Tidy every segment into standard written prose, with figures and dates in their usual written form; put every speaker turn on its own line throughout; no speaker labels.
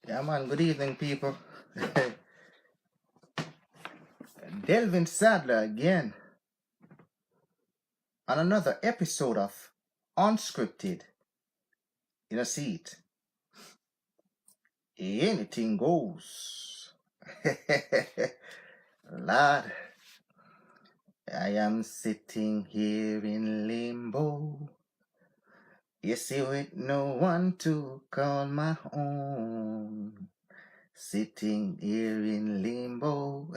Yeah, man, good evening, people. Delvin Sadler again on another episode of Unscripted. See it. Anything goes. Lord, I am sitting here in limbo. You see, with no one to call my own. Sitting here in limbo.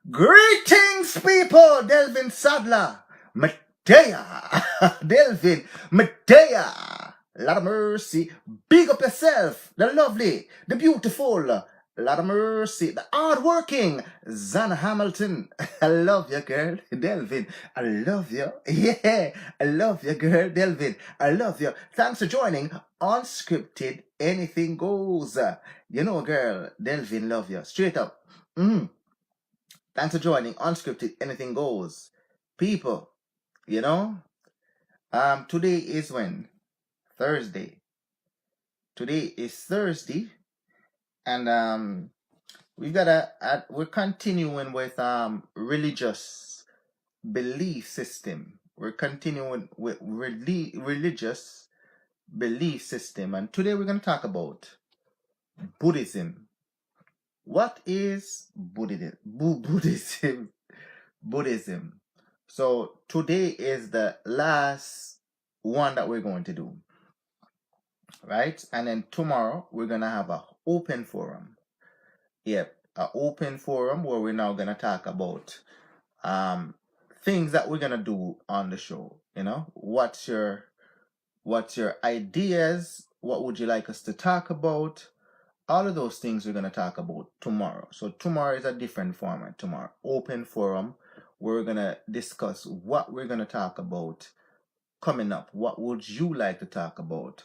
Greetings, people! Delvin Sadler, Medea, Delvin, Medea, lot of mercy. Big up yourself, the lovely, the beautiful, lot of mercy, the hardworking Zana Hamilton. I love you, girl, Delvin. I love you. Yeah, I love you, girl, Delvin. I love you. Thanks for joining Unscripted. Anything goes. Girl, Delvin, love you. Straight up. Thanks for joining Unscripted. Anything goes. People, today is when? Thursday. Today is Thursday. And we're continuing with religious belief system. We're continuing with religious belief system. And today we're going to talk about Buddhism. What is Buddhism? Buddhism. So today is the last one that we're going to do, right? And then tomorrow we're gonna have an open forum. Yep, an open forum where we're now gonna talk about things that we're gonna do on the show. What's your ideas? What would you like us to talk about? All of those things we're going to talk about tomorrow. So tomorrow is a different format. Tomorrow, open forum, we're going to discuss what we're going to talk about coming up. What would you like to talk about?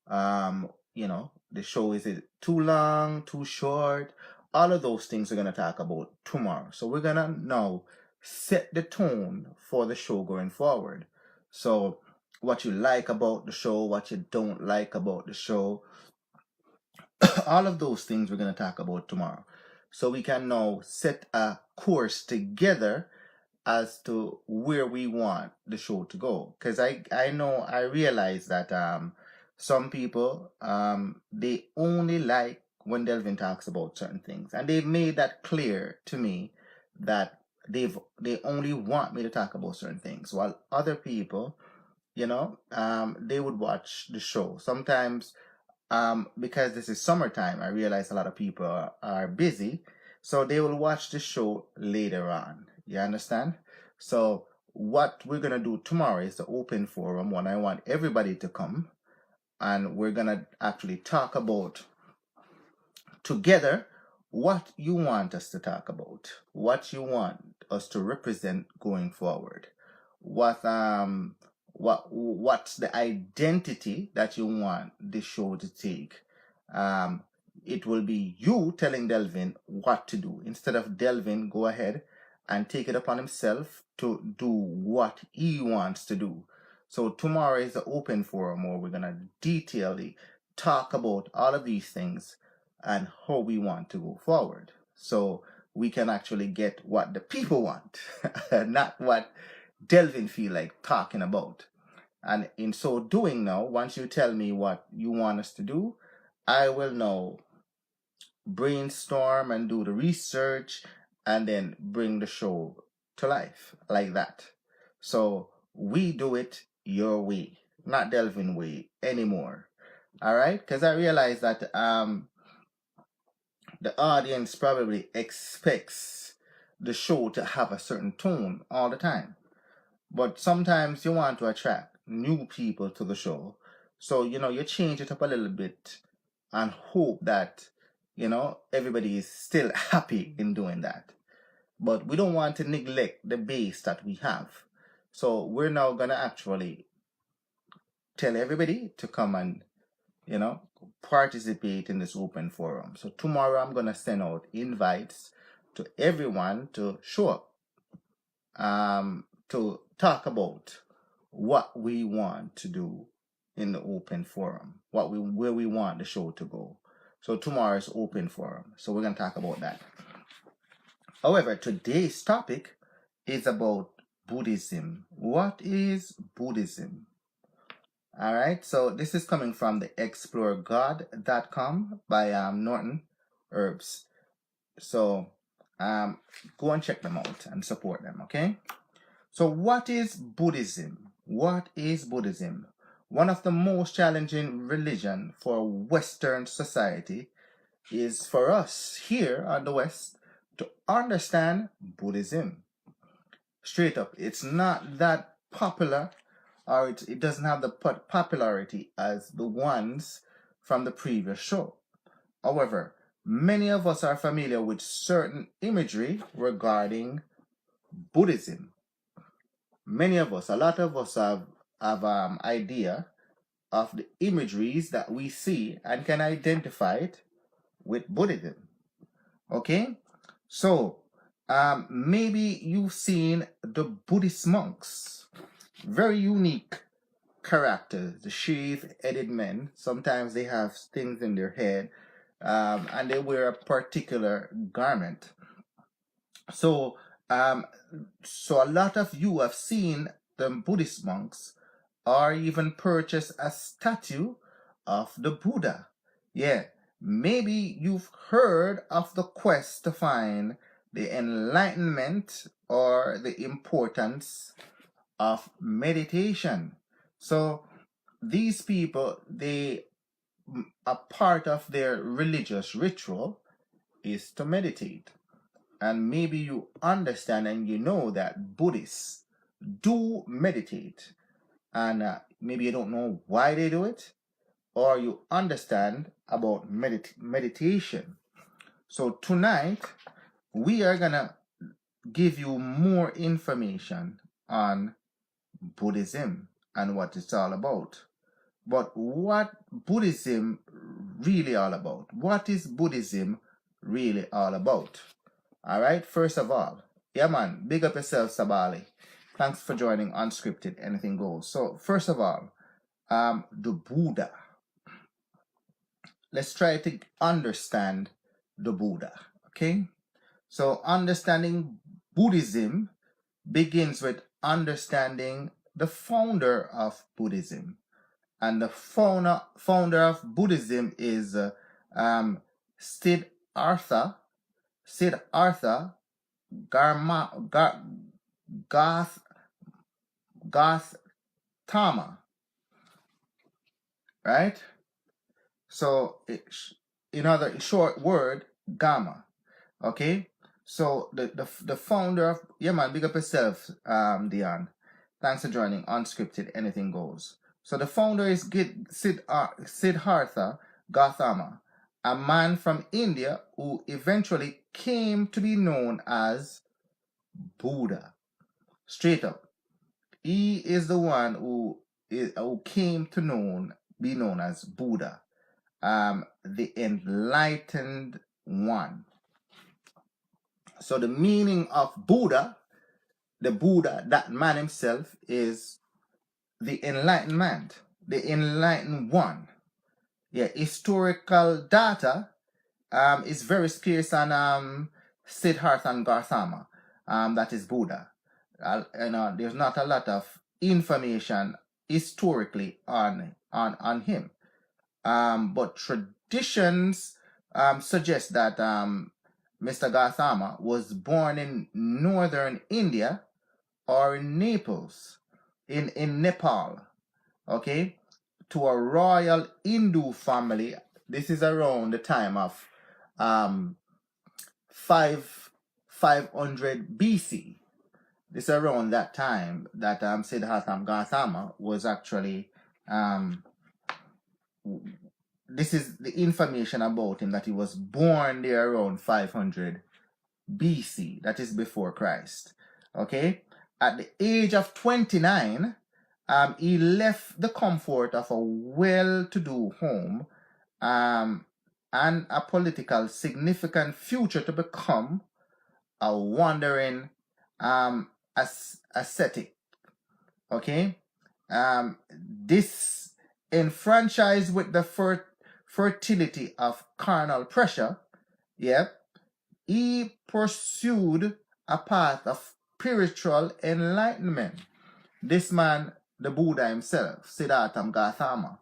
The show, is it too long, too short? All of those things we're going to talk about tomorrow. So we're going to now set the tone for the show going forward. So what you like about the show, what you don't like about the show, all of those things we're going to talk about tomorrow. So we can now set a course together as to where we want the show to go. Because I realize that some people, they only like when Delvin talks about certain things. And they've made that clear to me that they only want me to talk about certain things. While other people, they would watch the show. Sometimes because this is summertime, I realize a lot of people are busy, so they will watch the show later on. You understand? So what we're gonna do tomorrow is the open forum when I want everybody to come, and we're gonna actually talk about together what you want us to talk about, what you want us to represent going forward, what's the identity that you want the show to take. It will be you telling Delvin what to do instead of Delvin go ahead and take it upon himself to do what he wants to do. So tomorrow is the open forum where we're gonna detailedly talk about all of these things and how we want to go forward, so we can actually get what the people want, not what Delvin feel like talking about. And in so doing now, once you tell me what you want us to do, I will now brainstorm and do the research and then bring the show to life like that. So we do it your way, not Delvin way anymore. All right? Because I realize that the audience probably expects the show to have a certain tone all the time. But sometimes you want to attract new people to the show. So, you change it up a little bit and hope that, everybody is still happy in doing that. But we don't want to neglect the base that we have. So we're now going to actually tell everybody to come and, participate in this open forum. So tomorrow I'm going to send out invites to everyone to show up. To talk about what we want to do in the open forum, where we want the show to go. So tomorrow is open forum. So we're going to talk about that. However, today's topic is about Buddhism. What is Buddhism? All right, so this is coming from the explorergod.com by Norton Herbs. So go and check them out and support them, okay? So what is Buddhism? What is Buddhism? One of the most challenging religion for Western society is for us here on the West to understand Buddhism. Straight up, it's not that popular, or it doesn't have the popularity as the ones from the previous show. However, many of us are familiar with certain imagery regarding Buddhism. Many of us, a lot of us have idea of the imageries that we see and can identify it with Buddhism. Okay? So, maybe you've seen the Buddhist monks. Very unique characters, the shaved-headed men. Sometimes they have things in their head, and they wear a particular garment. So a lot of you have seen the Buddhist monks or even purchased a statue of the Buddha. Yeah, maybe you've heard of the quest to find the enlightenment or the importance of meditation. So these people, a part of their religious ritual is to meditate. And maybe you understand and you know that Buddhists do meditate. And maybe you don't know why they do it, or you understand about meditation. So tonight, we are going to give you more information on Buddhism and what it's all about. But what Buddhism really all about? What is Buddhism really all about? All right, first of all, yeah man, big up yourself, Sabali. Thanks for joining Unscripted, Anything Goes. So first of all, the Buddha. Let's try to understand the Buddha, okay? So understanding Buddhism begins with understanding the founder of Buddhism. And the founder of Buddhism is Siddhartha Gautama, right? So in other short word, Gamma. Okay. So the founder of, yeah man, big up yourself, Dion. Thanks for joining Unscripted, Anything Goes. So the founder is Siddhartha Gautama, a man from India who eventually came to be known as Buddha. Straight up. He is the one who came to be known as Buddha, the enlightened one. So the meaning of Buddha, the Buddha, that man himself, is the enlightened man, the enlightened one. Yeah, historical data is very scarce on Siddhartha and Gautama, that is Buddha. There's not a lot of information historically on him. But traditions suggest that Mr. Gautama was born in northern India or in Naples, in Nepal, okay, to a royal Hindu family. This is around the time of 500 BC. This is around that time that Siddhartha Gautama was actually this is the information about him, that he was born there around 500 BC. That is before Christ. Okay? At the age of 29, he left the comfort of a well-to-do home and a political significant future to become a wandering ascetic. Okay? This enfranchised with the fertility of carnal pressure, yep, he pursued a path of spiritual enlightenment. This man, the Buddha himself, Siddhartha Gautama.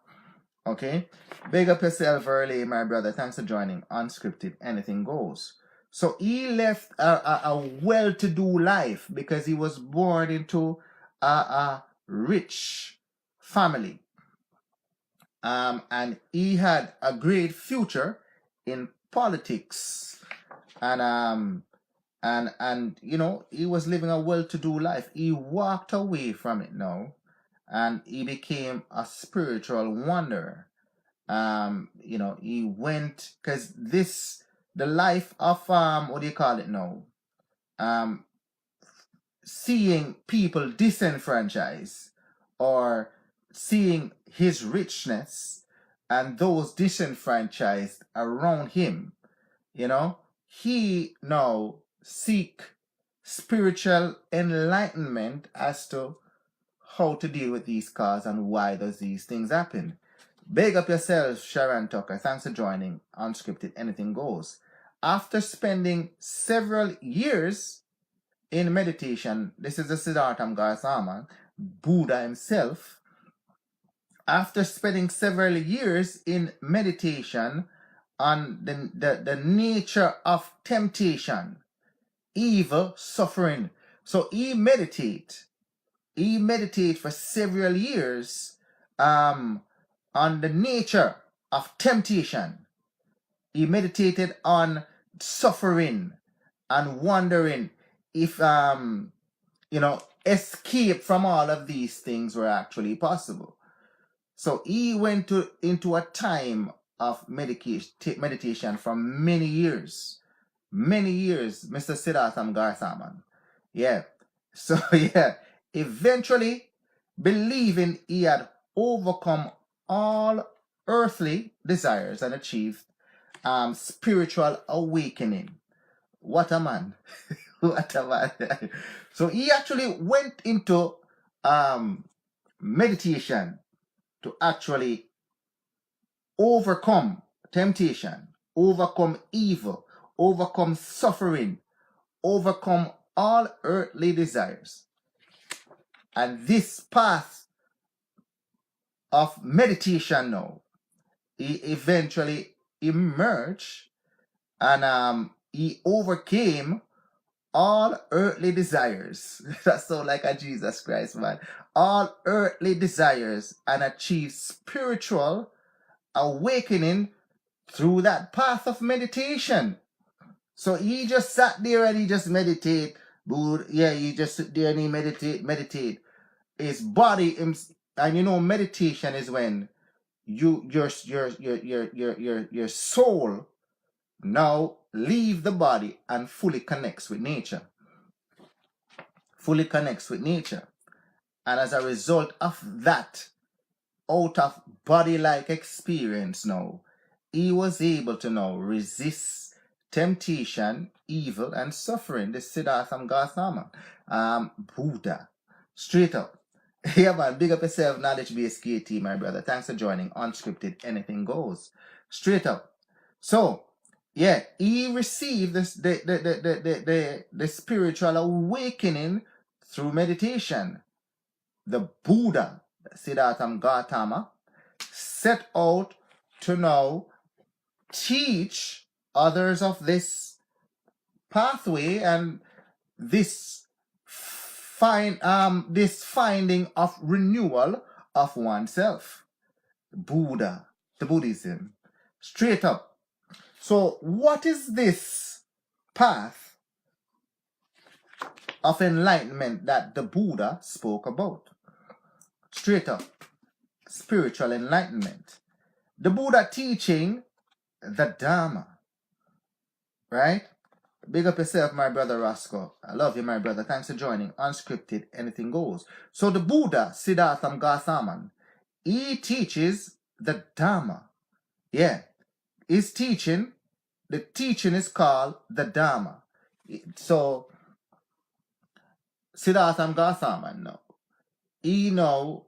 Okay? Big up yourself early, my brother. Thanks for joining. Unscripted, anything goes. So he left a well-to-do life because he was born into a rich family. And he had a great future in politics. And you know, he was living a well-to-do life. He walked away from it now, and he became a spiritual wanderer. You know, he went because the life of what do you call it now? Seeing people disenfranchised, or seeing his richness and those disenfranchised around him, you know, he now seek spiritual enlightenment as to how to deal with these causes and why does these things happen. Big up yourself, Sharon Tucker. Thanks for joining Unscripted, anything goes. After spending several years in meditation, this is the Siddhartha Gautama, Buddha himself. After spending several years in meditation on the nature of temptation, evil, suffering. So he meditate for several years on the nature of temptation. He meditated on suffering and wondering if you know, escape from all of these things were actually possible. So he went into a time of meditation for many years, Mr. Siddhartha Gautama. Yeah. So yeah, eventually believing he had overcome all earthly desires and achieved spiritual awakening. What a man. What a man. So he actually went into meditation to actually overcome temptation, overcome evil, overcome suffering, overcome all earthly desires. And this path of meditation now, he eventually emerged, and he overcame all earthly desires. That's so like a Jesus Christ, man. All earthly desires, and achieved spiritual awakening through that path of meditation. So he just sat there and he just meditate. Yeah, he just sit there and he meditate. His body, and you know, meditation is when your soul now leave the body and fully connects with nature. Fully connects with nature. And as a result of that, out of body-like experience now, he was able to now resist temptation, evil, and suffering. This Siddhartha Gautama, Buddha, straight up. Yeah, man, big up yourself, knowledge-based KT, my brother. Thanks for joining Unscripted, anything goes. Straight up. So, yeah, he received this the spiritual awakening through meditation. The Buddha, Siddhartha Gautama, set out to now teach others of this pathway and this finding of renewal of oneself. Buddha, the Buddhism, straight up. So what is this path of enlightenment that the Buddha spoke about? Straight up, spiritual enlightenment. The Buddha teaching the Dharma, right? Big up yourself, my brother Roscoe. I love you, my brother. Thanks for joining. Unscripted, anything goes. So the Buddha, Siddhartha Gautama, he teaches the Dharma. Yeah, his teaching, the teaching is called the Dharma. So Siddhartha Gautama now, he now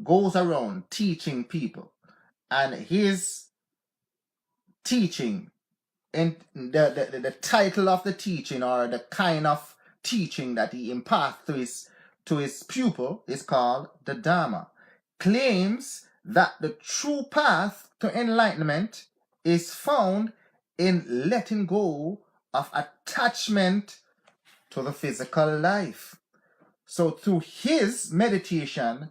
goes around teaching people, and his teaching, and the title of the teaching, or the kind of teaching that he imparts to his pupil, is called the Dharma, claims that the true path to enlightenment is found in letting go of attachment to the physical life. So through his meditation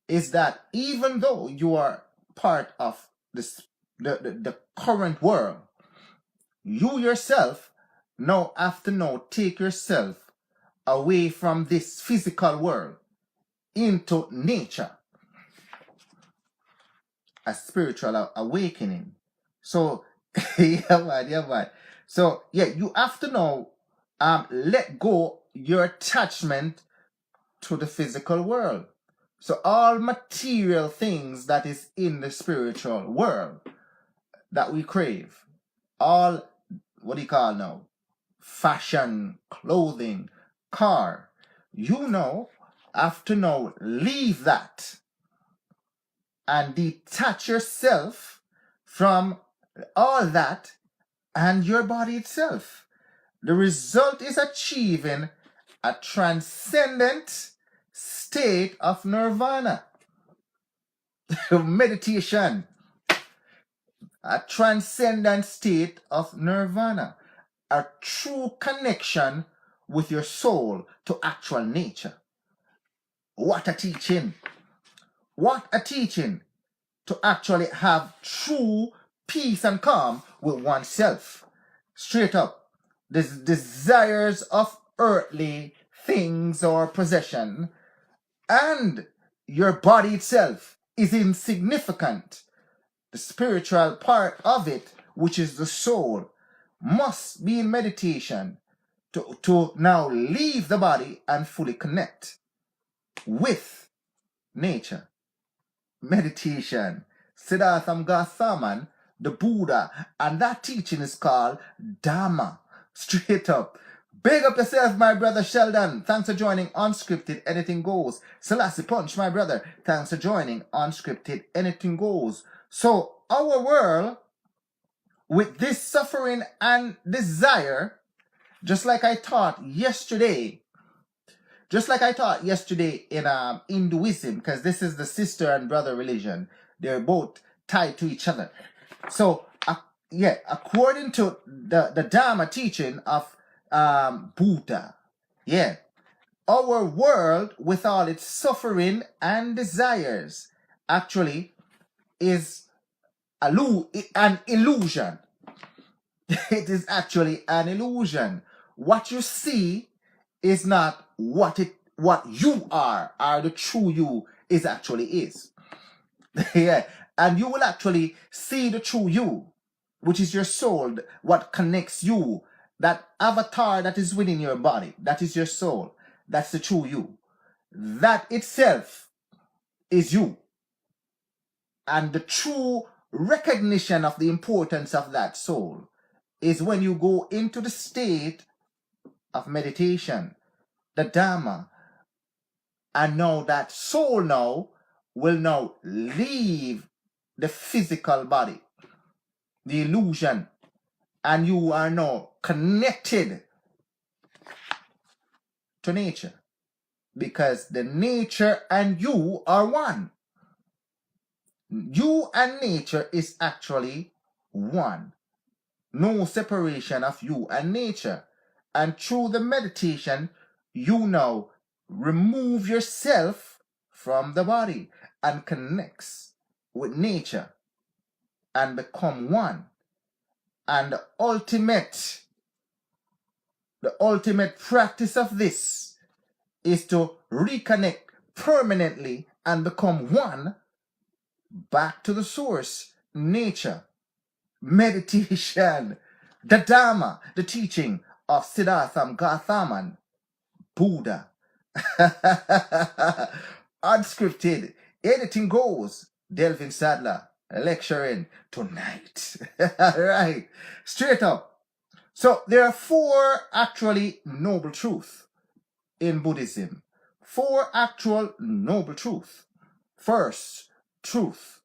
is that even though you are part of the current world, you yourself now have to now take yourself away from this physical world into nature, a spiritual awakening. So yeah, man. So yeah, you have to now let go your attachment to the physical world. So all material things that is in the spiritual world that we crave, all, what do you call now, fashion, clothing, car, you know, have to now leave that and detach yourself from all that and your body itself. The result is achieving a transcendent state of nirvana. Meditation. A transcendent state of nirvana. A true connection with your soul to actual nature. What a teaching. What a teaching to actually have true peace and calm with oneself. Straight up. The desires of earthly things or possession and your body itself is insignificant. The spiritual part of it, which is the soul, must be in meditation to now leave the body and fully connect with nature. Meditation. Siddhartha Gautama, the Buddha, and that teaching is called Dharma. Straight up. Big up yourself, my brother Sheldon. Thanks for joining Unscripted, Anything Goes. Selassie Punch, my brother. Thanks for joining Unscripted, Anything Goes. So, our world, with this suffering and desire, just like I taught yesterday in Hinduism, because this is the sister and brother religion. They're both tied to each other. So, according to the Dharma teaching of Buddha, our world with all its suffering and desires actually is an illusion. It is actually an illusion. What you see is not what you are, or the true you is. And you will actually see the true you, which is your soul, what connects you, that avatar that is within your body, that is your soul, that's the true you. That itself is you. And the true recognition of the importance of that soul is when you go into the state of meditation, the Dharma, and now that soul now will now leave the physical body, the illusion, and you are now connected to nature, because the nature and you are one. You and nature is actually one. No separation of you and nature. And through the meditation, you now remove yourself from the body and connects with nature and become one. And the ultimate practice of this is to reconnect permanently and become one back to the source, nature. Meditation, the Dharma, the teaching of Siddhartha Gautama, Buddha. Unscripted, Anything Goes. Delvin Sadler lecturing tonight. Right, straight up. So there are 4 actually noble truths in Buddhism. 4 actual noble truths. First, truth.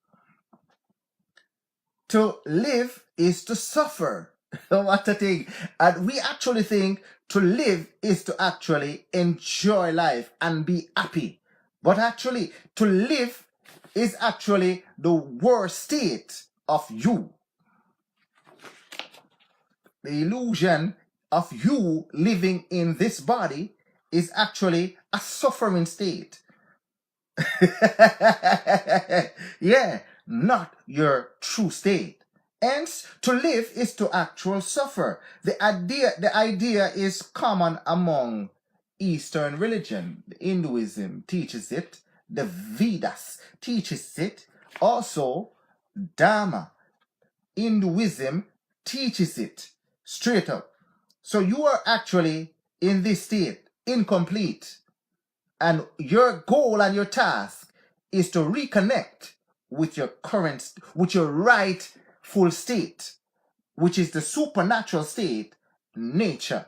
To live is to suffer. What a thing. And we actually think to live is to actually enjoy life and be happy. But actually, to live is actually the worst state of you. The illusion of you living in this body is actually a suffering state. Yeah, not your true state. Hence, to live is to actual suffer. The idea is common among Eastern religion. Hinduism teaches it. The Vedas teaches it. Also, Dharma, Hinduism teaches it straight up. So you are actually in this state, incomplete. And your goal and your task is to reconnect with your rightful state, which is the supernatural state, nature.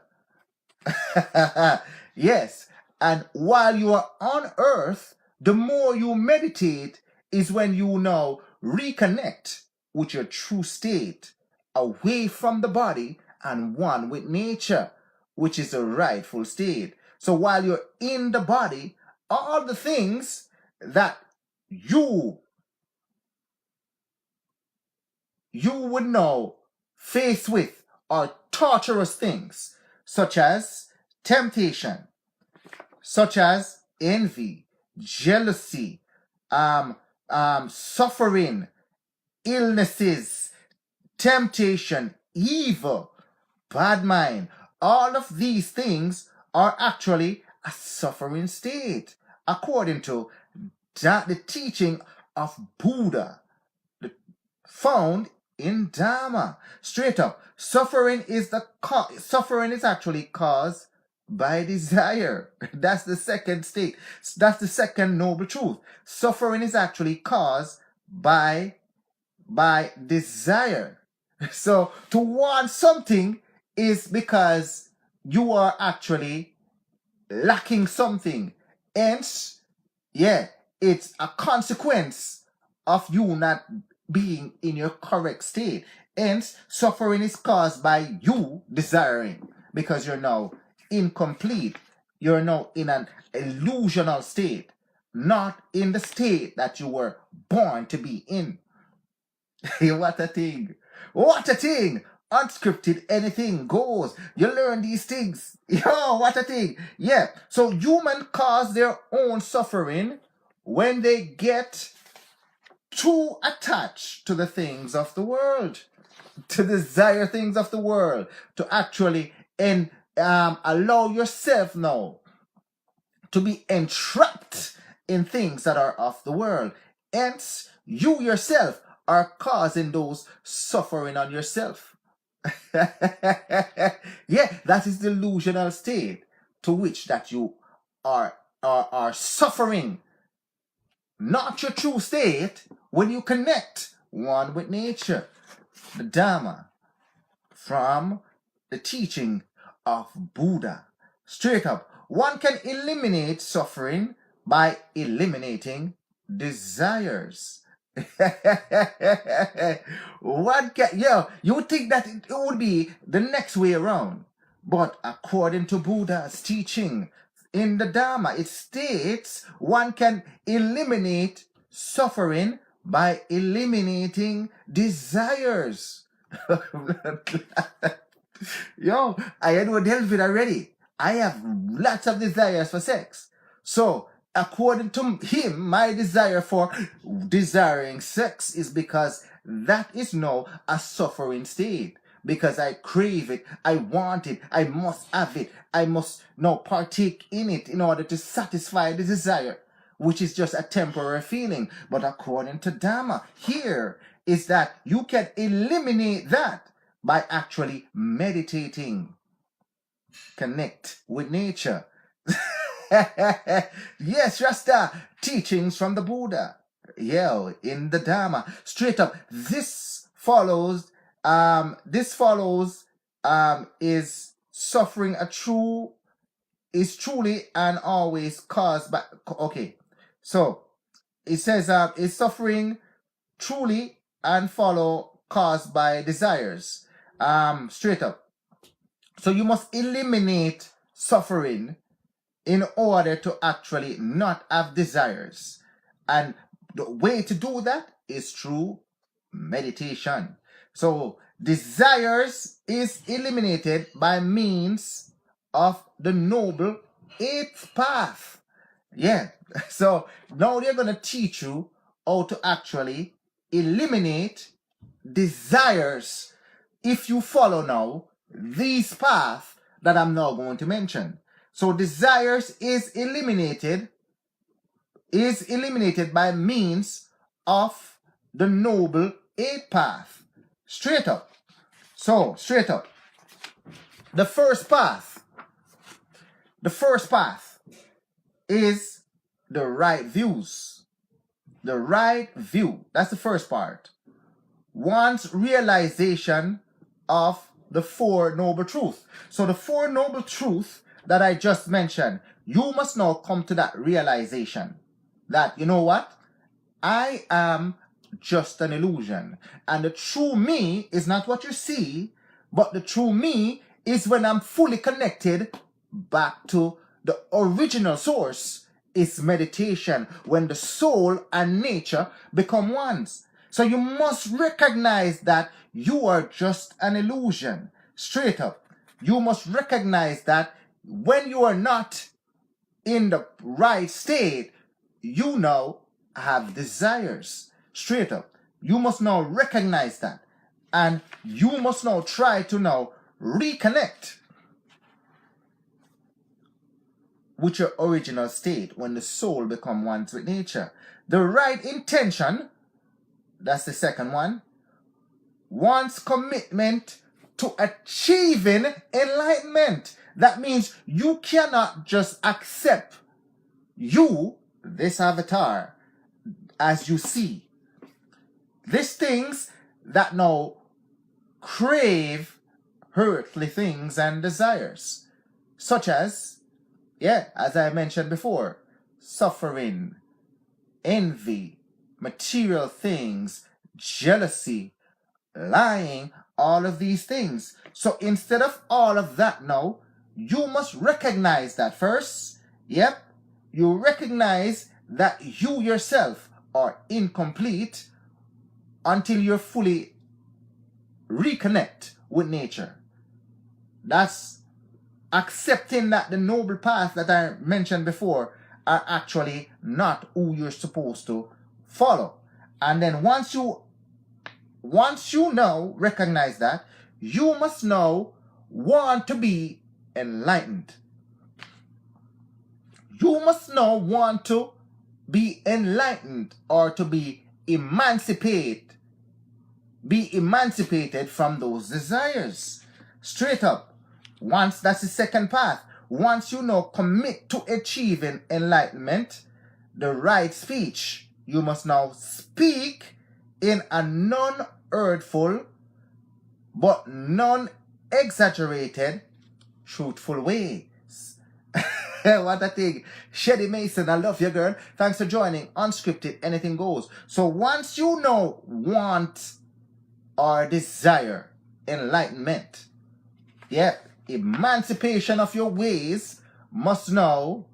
Yes. And while you are on earth, the more you meditate is when you now reconnect with your true state, away from the body and one with nature, which is the rightful state. So while you're in the body, all the things that you would now face with are torturous things, such as temptation, such as envy, jealousy, suffering, illnesses, temptation, evil, bad mind. All of these things are actually a suffering state, according to the teaching of Buddha, found in Dharma. Straight up, suffering is actually caused by desire. That's the second state. That's the second noble truth. Suffering is actually caused by desire. So to want something is because you are actually lacking something. Hence, yeah, it's a consequence of you not being in your correct state. Hence, suffering is caused by you desiring, because you're now incomplete. You're now in an illusional state, not in the state that you were born to be in. What a thing. What a thing. Unscripted, anything goes. You learn these things. Yo, what a thing. Yeah. So humans cause their own suffering when they get too attached to the things of the world, to desire things of the world, to actually allow yourself now to be entrapped in things that are of the world. Hence, you yourself are causing those suffering on yourself. Yeah, that is the delusional state to which that you are suffering. Not your true state when you connect one with nature. The Dharma from the teaching of Buddha. Straight up, one can eliminate suffering by eliminating desires. You would think that it would be the next way around. But according to Buddha's teaching in the Dharma, it states one can eliminate suffering by eliminating desires. Yo, I know Delvin already. I have lots of desires for sex. So, according to him, my desire for desiring sex is because that is now a suffering state. Because I crave it, I want it, I must have it, I must now partake in it in order to satisfy the desire, which is just a temporary feeling. But according to Dharma, here is that you can eliminate that by actually meditating. Connect with nature. Yes, Rasta, teachings from the Buddha. Yeah, in the Dharma. Straight up, this follows is suffering is truly and always caused by, okay, so it says, is suffering truly and follow caused by desires? Straight up. So you must eliminate suffering in order to actually not have desires. And the way to do that is through meditation. So desires is eliminated by means of the noble eighth path. Yeah. So now they're going to teach you how to actually eliminate desires if you follow now these paths that I'm now going to mention. So desires is eliminated by means of the noble eighth path. Straight up. So straight up. The first path is the right views. The right view. That's the first part. One's realization of the Four Noble Truths. So the Four Noble Truths that I just mentioned, you must now come to that realization that, you know what? I am just an illusion. And the true me is not what you see, but the true me is when I'm fully connected back to the original source. Is meditation, when the soul and nature become one. So you must recognize that you are just an illusion. Straight up. You must recognize that when you are not in the right state, you now have desires. Straight up. You must now recognize that. And you must now try to now reconnect with your original state when the soul become one with nature. The right intention, that's the second one. One's commitment to achieving enlightenment. That means you cannot just accept you, this avatar, as you see. These things that now crave earthly things and desires, such as, as I mentioned before, suffering, envy, material things, jealousy, lying, all of these things. So instead of all of that now, you must recognize that first. You recognize that you yourself are incomplete until you're fully reconnect with nature. That's accepting that the noble path that I mentioned before are actually not who you're supposed to follow. And then once you now recognize that, you must now want to be enlightened. You must now want to be enlightened or to be emancipated from those desires. Straight up. Once that's the second path. Once you now commit to achieving enlightenment, the right speech, you must now speak in a non-earthful but non-exaggerated, truthful way. What a thing. Shady Mason, I love you, girl. Thanks for joining. Unscripted, anything goes. So once you now want or desire enlightenment, emancipation of your ways must now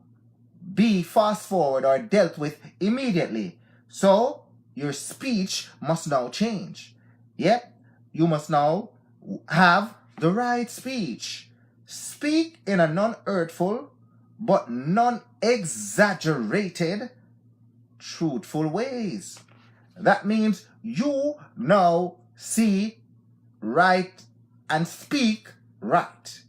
be fast forward or dealt with immediately. So your speech must now change. You must now have the right speech. Speak in a non-earthful but non-exaggerated, truthful ways. That means you now see right and speak right.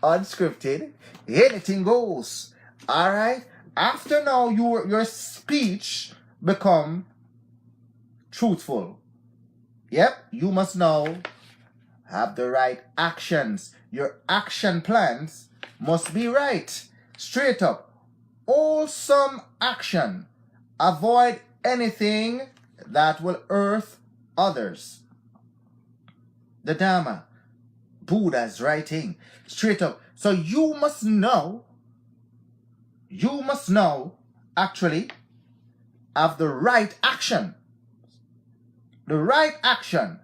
Unscripted, anything goes. All right. After now, your speech become truthful. You must now have the right actions. Your action plans must be right. Straight up. Wholesome action. Avoid anything that will hurt others. The Dharma, Buddha's writing. Straight up. So you must know actually have the right action. The right action.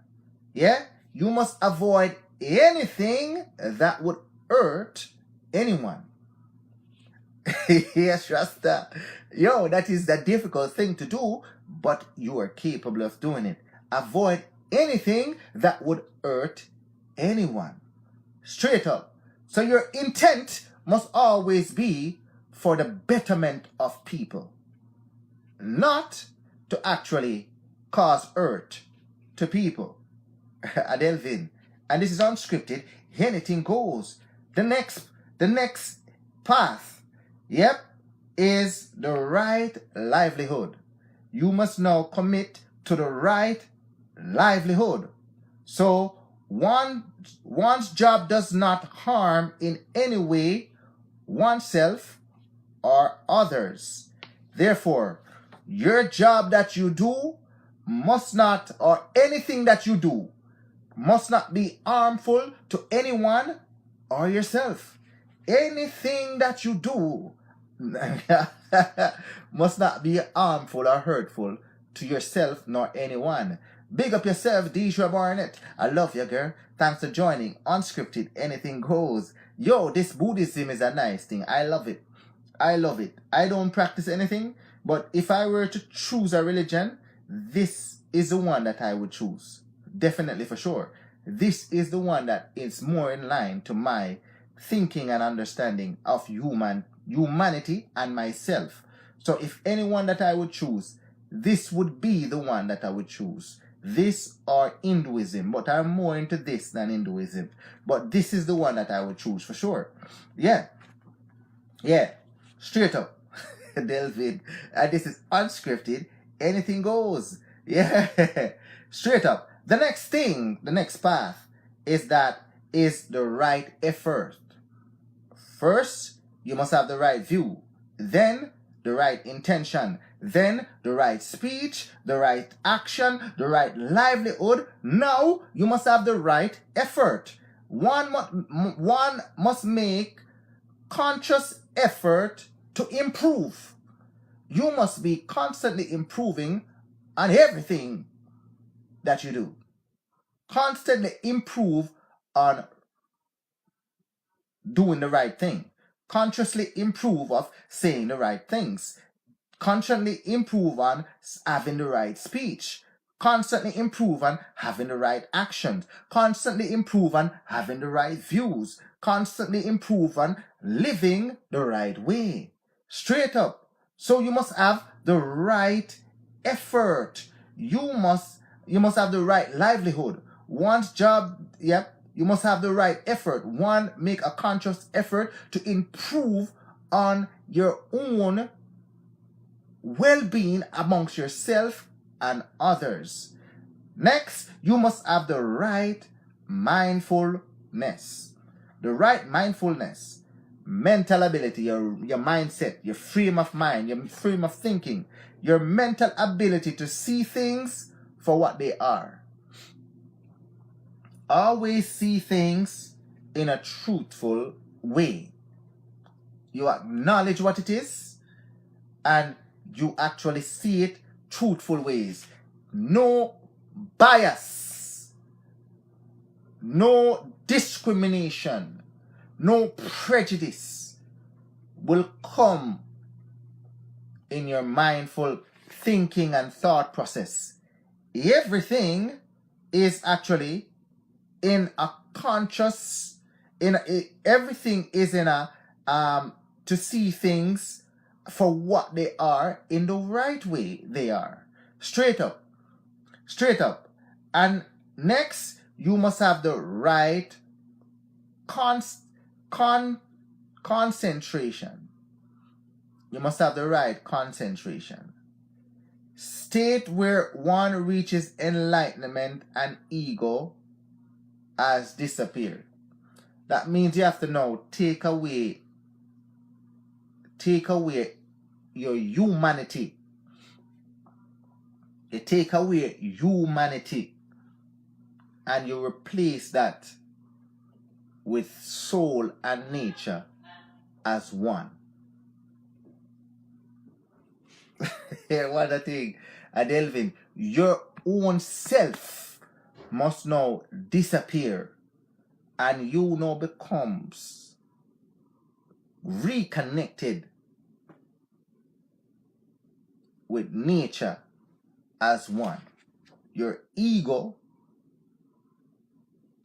Yeah? You must avoid anything that would hurt anyone. Yes, Rasta. Yo, that is the difficult thing to do, but you are capable of doing it. Avoid anything that would hurt anyone. Straight up. So your intent must always be for the betterment of people, not to actually cause hurt to people. Delvin. And this is unscripted. Anything goes. The next path, yep, is the right livelihood. You must now commit to the right livelihood. So one's job does not harm in any way oneself or others. Therefore, your job that you do must not, or anything that you do, must not be harmful to anyone or yourself. Anything that you do must not be harmful or hurtful to yourself nor anyone. Big up yourself, Deidre Barnett. I love you, girl. Thanks for joining. Unscripted, anything goes. Yo, this Buddhism is a nice thing. I love it. I love it. I don't practice anything, but if I were to choose a religion, this is the one that I would choose. Definitely, for sure. This is the one that is more in line to my thinking and understanding of humanity and myself. So if anyone that I would choose, this would be the one that I would choose. This or Hinduism, but I'm more into this than Hinduism. But this is the one that I would choose for sure. Yeah. Straight up. Delvin. And this is unscripted. Anything goes. Yeah. Straight up. The next path is the right effort. First, you must have the right view. Then, the right intention. Then, the right speech, the right action, the right livelihood. Now, you must have the right effort. One must make conscious effort to improve. You must be constantly improving on everything that you do. Constantly improve on doing the right thing. Consciously improve of saying the right things. Constantly improve on having the right speech. Constantly improve on having the right actions. Constantly improve on having the right views. Constantly improve on living the right way. Straight up. So you must have the right effort. You must have the right livelihood. One's job, you must have the right effort. One, make a conscious effort to improve on your own well-being amongst yourself and others. Next, you must have the right mindfulness. The right mindfulness, mental ability, your mindset, your frame of mind, your frame of thinking, your mental ability to see things for what they are. Always see things in a truthful way. You acknowledge what it is and you actually see it truthful ways. No bias, no discrimination, no prejudice will come in your mindful thinking and thought process. Everything is actually in a conscious, everything is in a to see things for what they are in the right way they are. Straight up. And next, you must have the right concentration. You must have the right concentration. State where one reaches enlightenment and ego has disappeared. That means you have to now take away your humanity. You take away humanity and you replace that with soul and nature as one. Here, what a thing. Delvin, your own self must now disappear, and you now becomes reconnected with nature as one. Your ego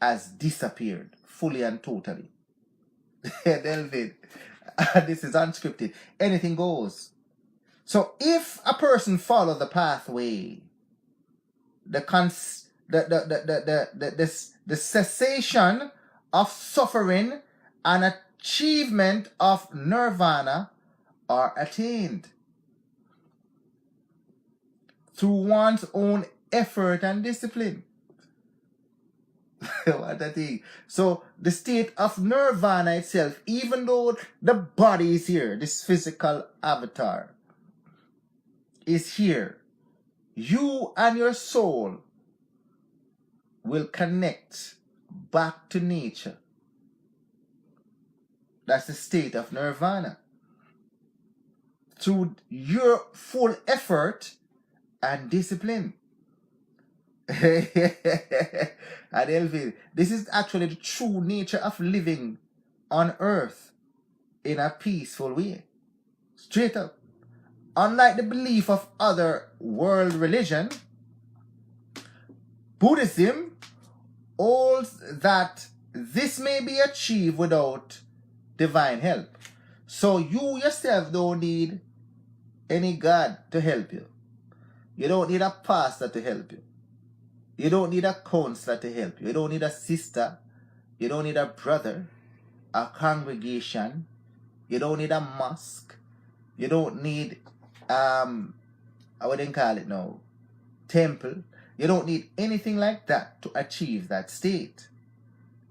has disappeared fully and totally. Delvin, this is unscripted. Anything goes. So if a person follows the pathway, the cessation of suffering and achievement of nirvana are attained through one's own effort and discipline. What a thing. So the state of nirvana itself, even though the body is here, this physical avatar is here, you and your soul will connect back to nature. That's the state of nirvana. Through your full effort and discipline. Delvin, this is actually the true nature of living on earth in a peaceful way. Straight up. Unlike the belief of other world religion, Buddhism holds that this may be achieved without divine help. So you yourself don't need any God to help you. You don't need a pastor to help you. You don't need a counselor to help you. You don't need a sister. You don't need a brother, a congregation. You don't need a mosque. You don't need, I wouldn't call it now, temple. You don't need anything like that to achieve that state.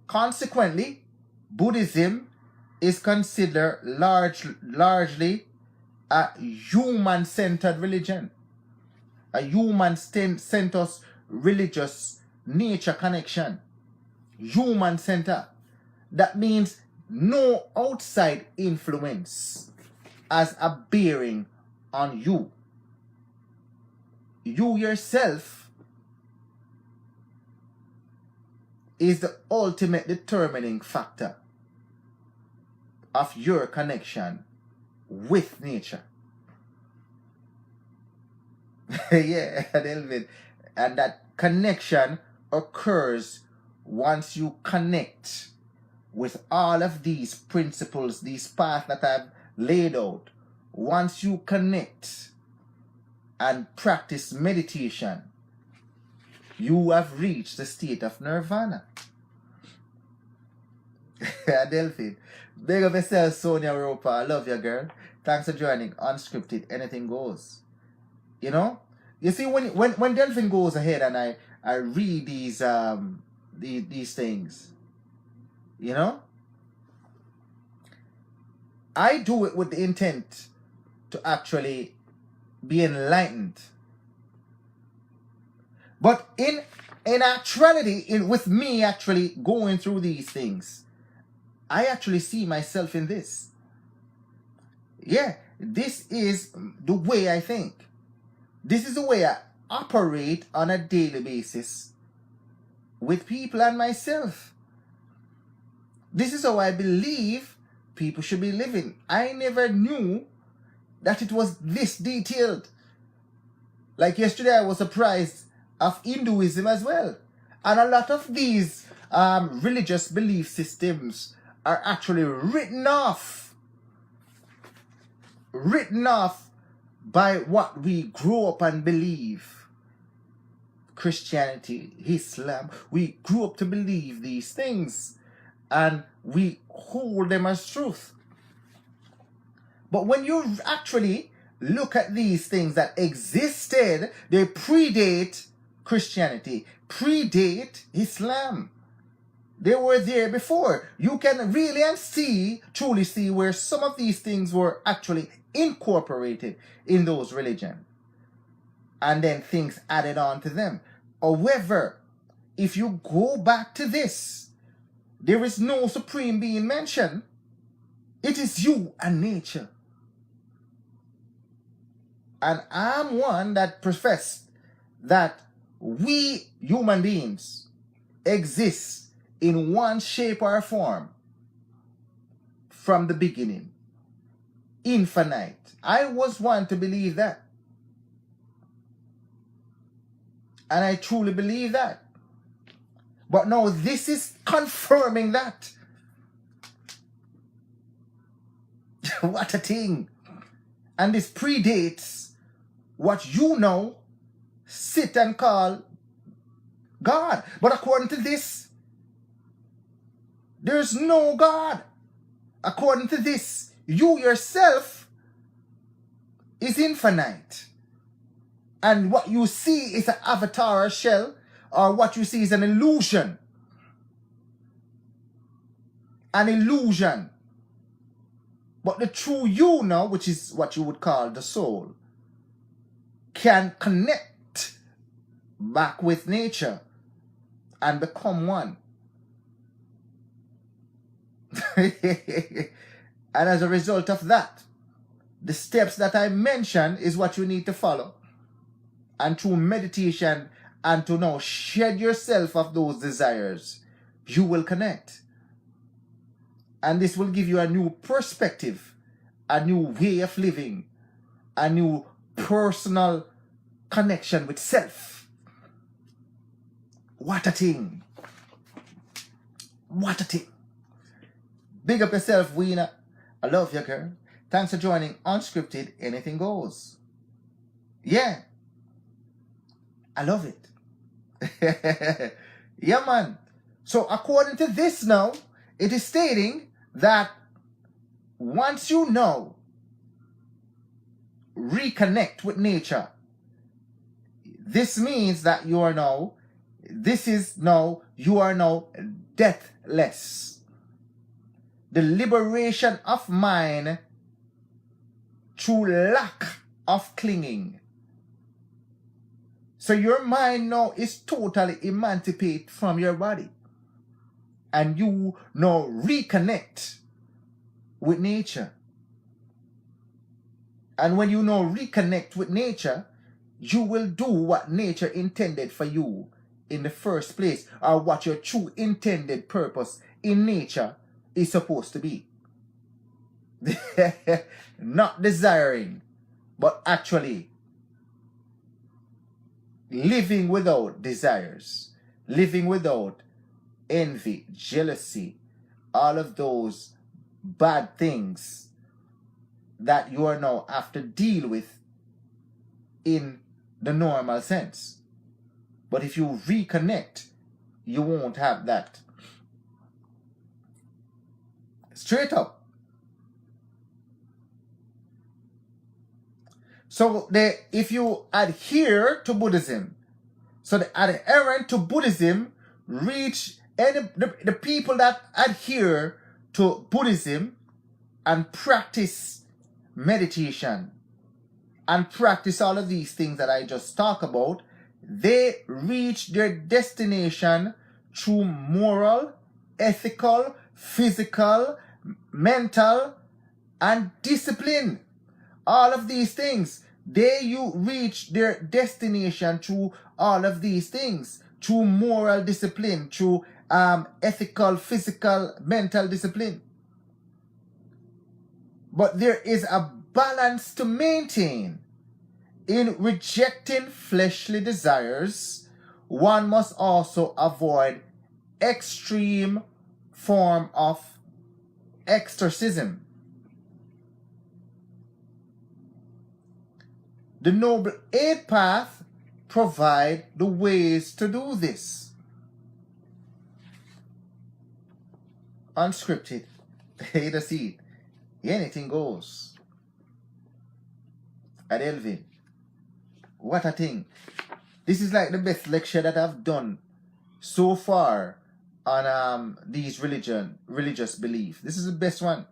Consequently, Buddhism is considered largely a human-centered religion. A human-centered religious nature connection. Human-centered. That means no outside influence has a bearing on you. You yourself is the ultimate determining factor of your connection with nature. Yeah, Delvin. And that connection occurs once you connect with all of these principles, these paths that I've laid out. Once you connect and practice meditation, you have reached the state of nirvana. Delphin, big up yourself, Sonia Europa. I love you, girl. Thanks for joining Unscripted. Anything goes. You know? You see, when Delphin goes ahead and I read these things, you know, I do it with the intent to actually be enlightened. But in actuality, with me actually going through these things, I actually see myself in this. Yeah, this is the way I think. This is the way I operate on a daily basis with people and myself. This is how I believe people should be living. I never knew that it was this detailed. Like yesterday, I was surprised of Hinduism as well. And a lot of these religious belief systems are actually written off by what we grew up and believe. Christianity, Islam, we grew up to believe these things and we hold them as truth. But when you actually look at these things that existed, they predate Christianity, predate Islam. They were there before. You can really and truly see where some of these things were actually incorporated in those religions. And then things added on to them. However, if you go back to this, there is no supreme being mentioned. It is you and nature. And I'm one that professed that we human beings exist in one shape or form from the beginning. Infinite. I was one to believe that. And I truly believe that. But now this is confirming that. What a thing. And this predates what you now sit and call God. But according to this, there's no God. According to this, you yourself is infinite. And what you see is an avatar or shell, or what you see is an illusion. An illusion. But the true you now, which is what you would call the soul, can connect back with nature and become one. And as a result of that, the steps that I mentioned is what you need to follow. And through meditation and to now shed yourself of those desires, you will connect. And this will give you a new perspective, a new way of living, a new personal connection with self. What a thing. What a thing. Big up yourself, Weena. I love you, girl. Thanks for joining Unscripted. Anything goes. Yeah. I love it. Yeah, man. So according to this now, it is stating that once you now reconnect with nature, this means that you are now deathless. The liberation of mind through lack of clinging. So your mind now is totally emancipated from your body. And you now reconnect with nature. And when you now reconnect with nature, you will do what nature intended for you in the first place, or what your true intended purpose in nature is supposed to be. Not desiring, but actually living without desires, living without envy, jealousy, all of those bad things that you are now have to deal with in the normal sense. But if you reconnect, you won't have that. Straight up. So if you adhere to Buddhism, so the adherent to Buddhism reach the people that adhere to Buddhism and practice meditation and practice all of these things that I just talked about, they reach their destination through moral, ethical, physical, mental, and discipline. All of these things, you reach their destination through all of these things, through moral discipline, through ethical, physical, mental discipline. But there is a balance to maintain. In rejecting fleshly desires, one must also avoid extreme form of exorcism. The Noble Eight Path provide the ways to do this. Unscripted. Hey, the seed. Anything goes. Delvin. What a thing. This is like the best lecture that I've done so far on these religious beliefs. This is the best one.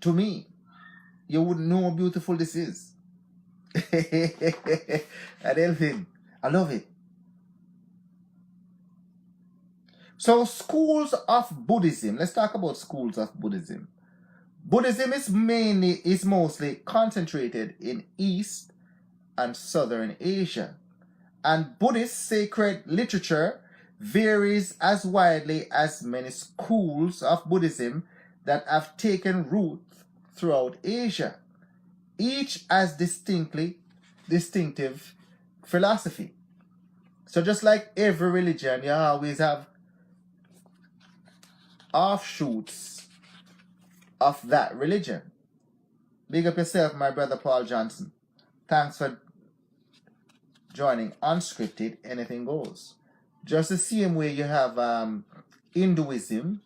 To me, you wouldn't know how beautiful this is. Delvin, I love it. So schools of Buddhism. Let's talk about schools of Buddhism. Buddhism is mostly concentrated in East and Southern Asia, and Buddhist sacred literature varies as widely as many schools of Buddhism that have taken root throughout Asia. Each has distinctive philosophy. So just like every religion, you always have offshoots of that religion. Big up yourself, my brother Paul Johnson. Thanks for joining Unscripted, Anything Goes. Just the same way you have Hinduism,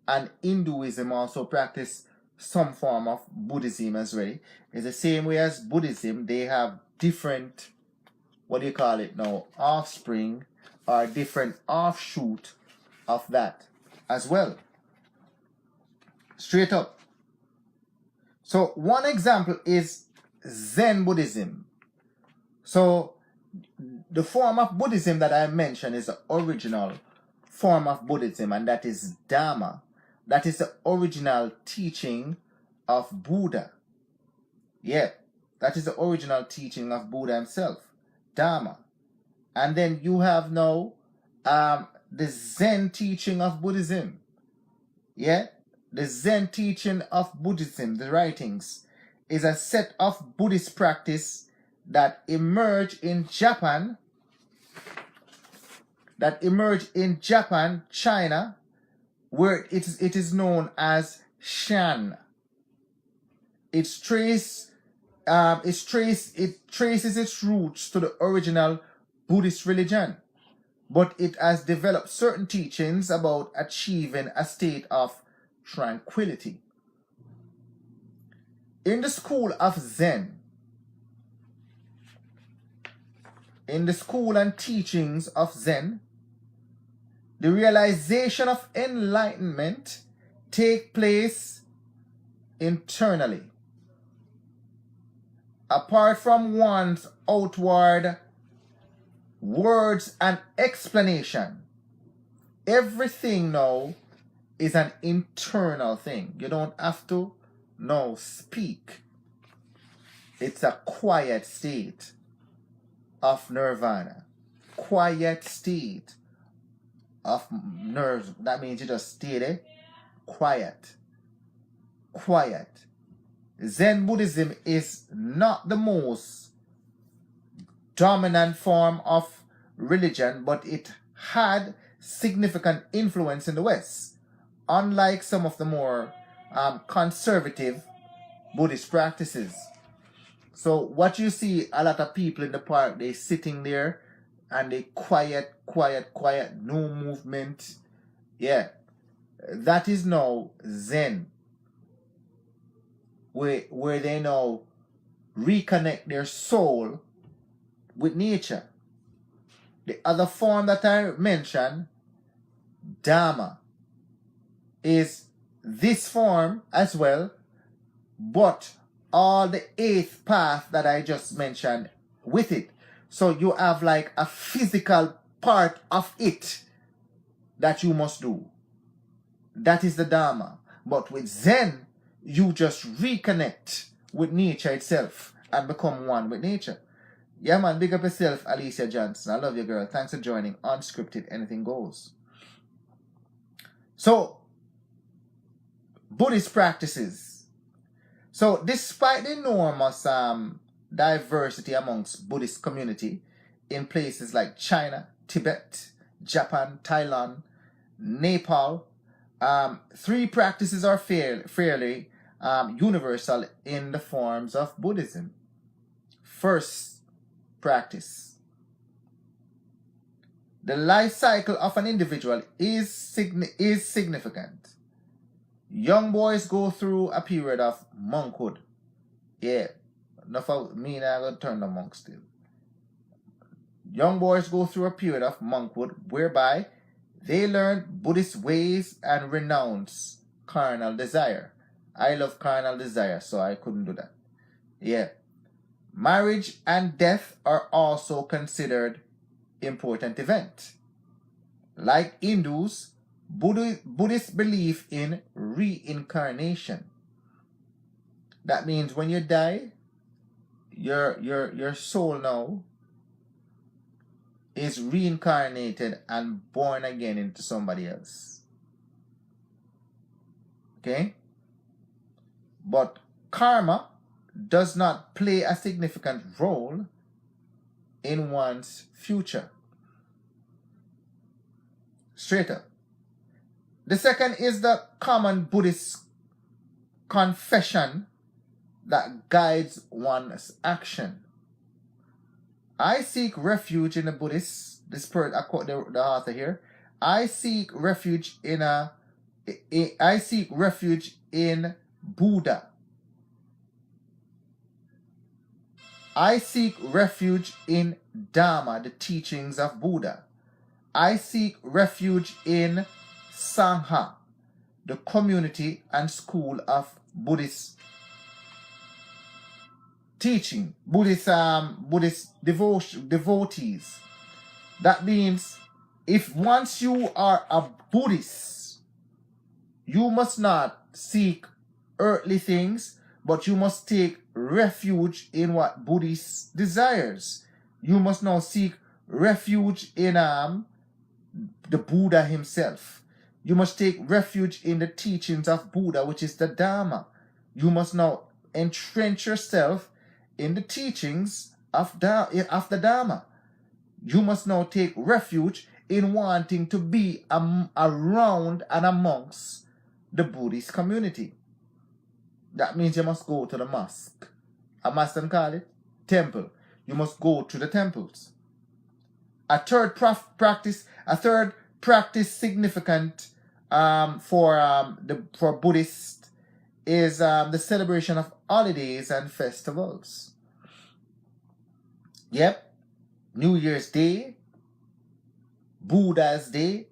and Hinduism also practice some form of Buddhism as well. It's the same way as Buddhism, they have different, what do you call it now, offspring or different offshoot of that as well. Straight up. So one example is Zen Buddhism. So the form of Buddhism that I mentioned is the original form of Buddhism, and that is Dharma. That is the original teaching of Buddha. Yeah, that is the original teaching of Buddha himself, Dharma. And then you have now the Zen teaching of Buddhism. Yeah, the Zen teaching of Buddhism, the writings, is a set of Buddhist practice that emerged in Japan, China, where it is known as Shan. It traces its roots to the original Buddhist religion, but it has developed certain teachings about achieving a state of tranquility. In the school of Zen, in the school and teachings of Zen, the realization of enlightenment take place internally, apart from one's outward words and explanation. Everything now is an internal thing. You don't have to now speak. It's a quiet state of nirvana. Quiet state of nerves. That means you just stay there. Quiet. Quiet. Zen Buddhism is not the most dominant form of religion, but it had significant influence in the West, unlike some of the more conservative Buddhist practices. So what you see, a lot of people in the park, they sitting there and they quiet, no movement. Yeah, that is now Zen, where they now reconnect their soul with nature. The other form that I mentioned, Dharma, is this form as well, but all the 8th path that I just mentioned with it. So you have like a physical part of it that you must do. That is the Dharma. But with Zen, you just reconnect with nature itself and become one with nature. Yeah, man, big up yourself, Alicia Johnson. I love you, girl. Thanks for joining Unscripted, Anything Goes. So, Buddhist practices. So, despite the enormous diversity amongst Buddhist community in places like China, Tibet, Japan, Thailand, Nepal, 3 practices are fairly universal in the forms of Buddhism. First practice. The life cycle of an individual is significant. Young boys go through a period of monkhood. Yeah, enough of me now, I'm going to turn the monk still. Young boys go through a period of monkhood whereby they learn Buddhist ways and renounce carnal desire. I love carnal desire, so I couldn't do that. Yeah. Marriage and death are also considered important events. Like Hindus, Buddhists believe in reincarnation. That means when you die, your soul now is reincarnated and born again into somebody else. Okay? But karma does not play a significant role in one's future. Straight up. The second is the common Buddhist confession that guides one's action. I seek refuge in the Buddhist, I quote the author here. I seek refuge in Buddha. I seek refuge in Dharma, the teachings of Buddha. I seek refuge in Sangha, the community and school of Buddhist teaching, Buddhist devotees. That means if once you are a Buddhist, you must not seek earthly things, but you must take refuge in what Buddhist desires. You must now seek refuge in the Buddha himself. You must take refuge in the teachings of Buddha, which is the Dharma. You must now entrench yourself in the teachings of the Dharma. You must now take refuge in wanting to be around and amongst the Buddhist community. That means you must go to the mosque. A mosque and call it temple. You must go to the temples. A third practice significant for Buddhists is the celebration of holidays and festivals. Yep, New Year's Day, Buddha's Day,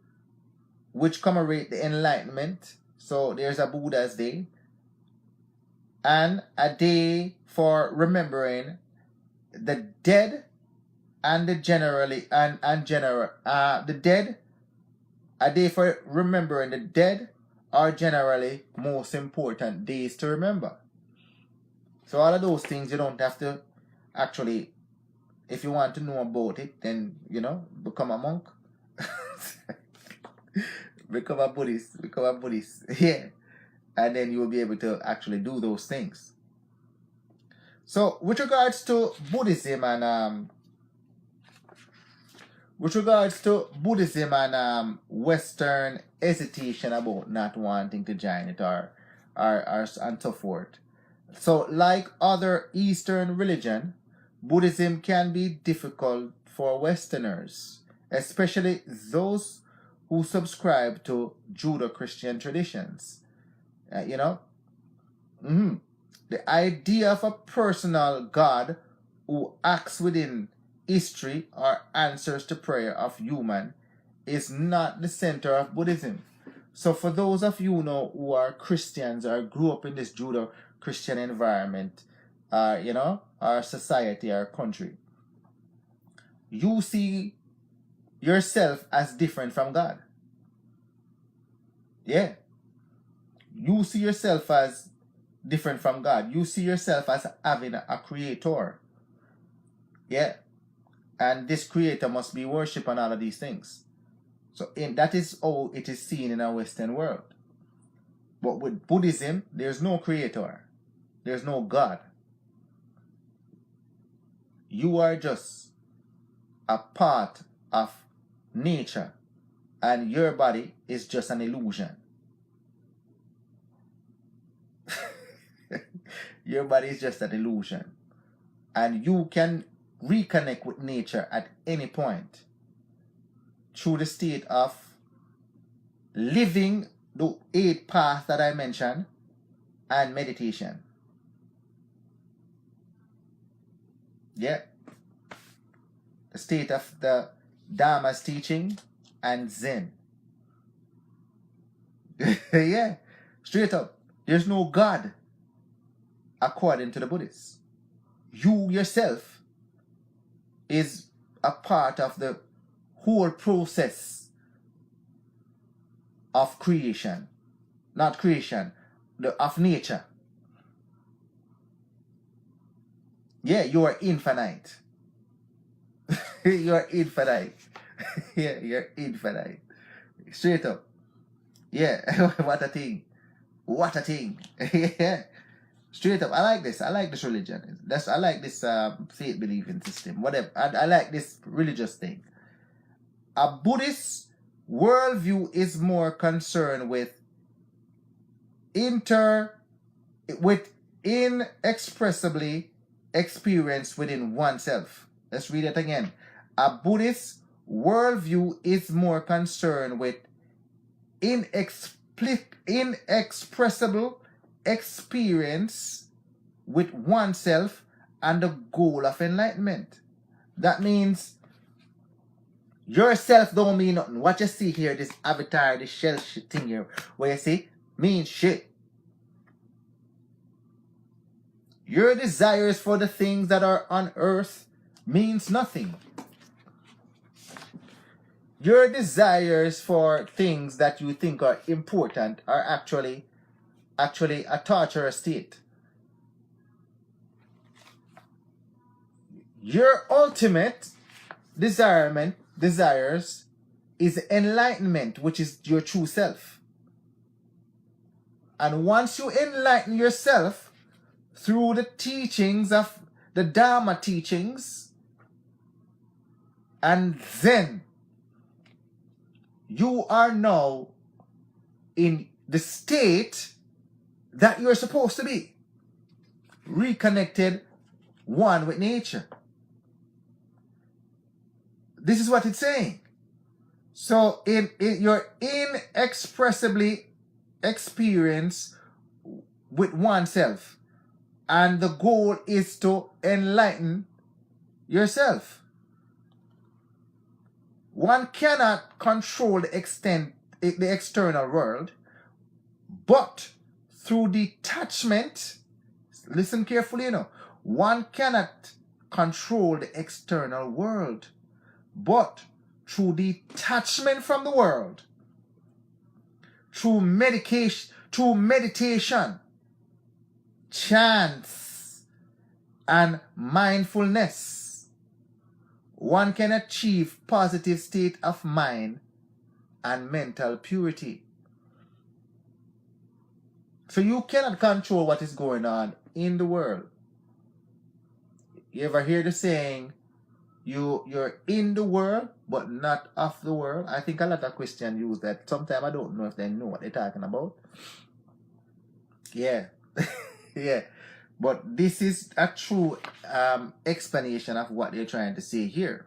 which commemorate the Enlightenment. So there's a Buddha's Day, and a day for remembering the dead and the dead. A day for remembering the dead are generally most important days to remember. So all of those things you don't have to actually, if you want to know about it, then, become a monk. become a Buddhist. Yeah. And then you will be able to actually do those things. So with regards to Buddhism and Western hesitation about not wanting to join it or and so forth. So like other Eastern religion, Buddhism can be difficult for Westerners, especially those who subscribe to Judeo-Christian traditions. The idea of a personal God who acts within history or answers to prayer of human is not the center of Buddhism. So for those of you who are Christians or grew up in this Judeo-Christian environment, our society, our country, you see yourself as different from God. Yeah. You see yourself as different from God. You see yourself as having a creator. Yeah. And this creator must be worshipped and all of these things. So that is how it is seen in our Western world. But with Buddhism, there's no creator. There's no God. You are just a part of nature, and your body is just an illusion. Your body is just an illusion. And you can reconnect with nature at any point through the state of living the 8 paths that I mentioned and meditation. Yeah. The state of the Dharma's teaching and Zen. Yeah. Straight up. There's no God according to the Buddhists. You yourself is a part of the whole process of creation. Not creation, of nature. Yeah, you are infinite. You are infinite. Yeah, you're infinite. Straight up. Yeah, what a thing. What a thing. Yeah. Straight up. I like this. I like this religion. I like this faith believing system. Whatever. I like this religious thing. A Buddhist worldview is more concerned with inexpressibly experience within oneself. Let's read it again. A Buddhist worldview is more concerned with inexpressible experience with oneself and the goal of enlightenment. That means yourself don't mean nothing. What you see here, this avatar, this shell shit thing here, where you see, means shit. Your desires for the things that are on earth means nothing. Your desires for things that you think are important are actually a torturous state. Your ultimate desires is enlightenment, which is your true self. And once you enlighten yourself through the teachings of the Dharma teachings, and then you are now in the state that you're supposed to be, reconnected, one with nature. This is what it's saying. So in your inexpressibly experience with oneself, and the goal is to enlighten yourself. One cannot control the external world, but through detachment, listen carefully, one cannot control the external world, but through detachment from the world, through meditation, chants, and mindfulness, one can achieve positive state of mind and mental purity. So you cannot control what is going on in the world. You ever hear the saying, you're in the world, but not of the world? I think a lot of Christians use that. Sometimes I don't know if they know what they're talking about. Yeah. Yeah. But this is a true explanation of what they're trying to say here.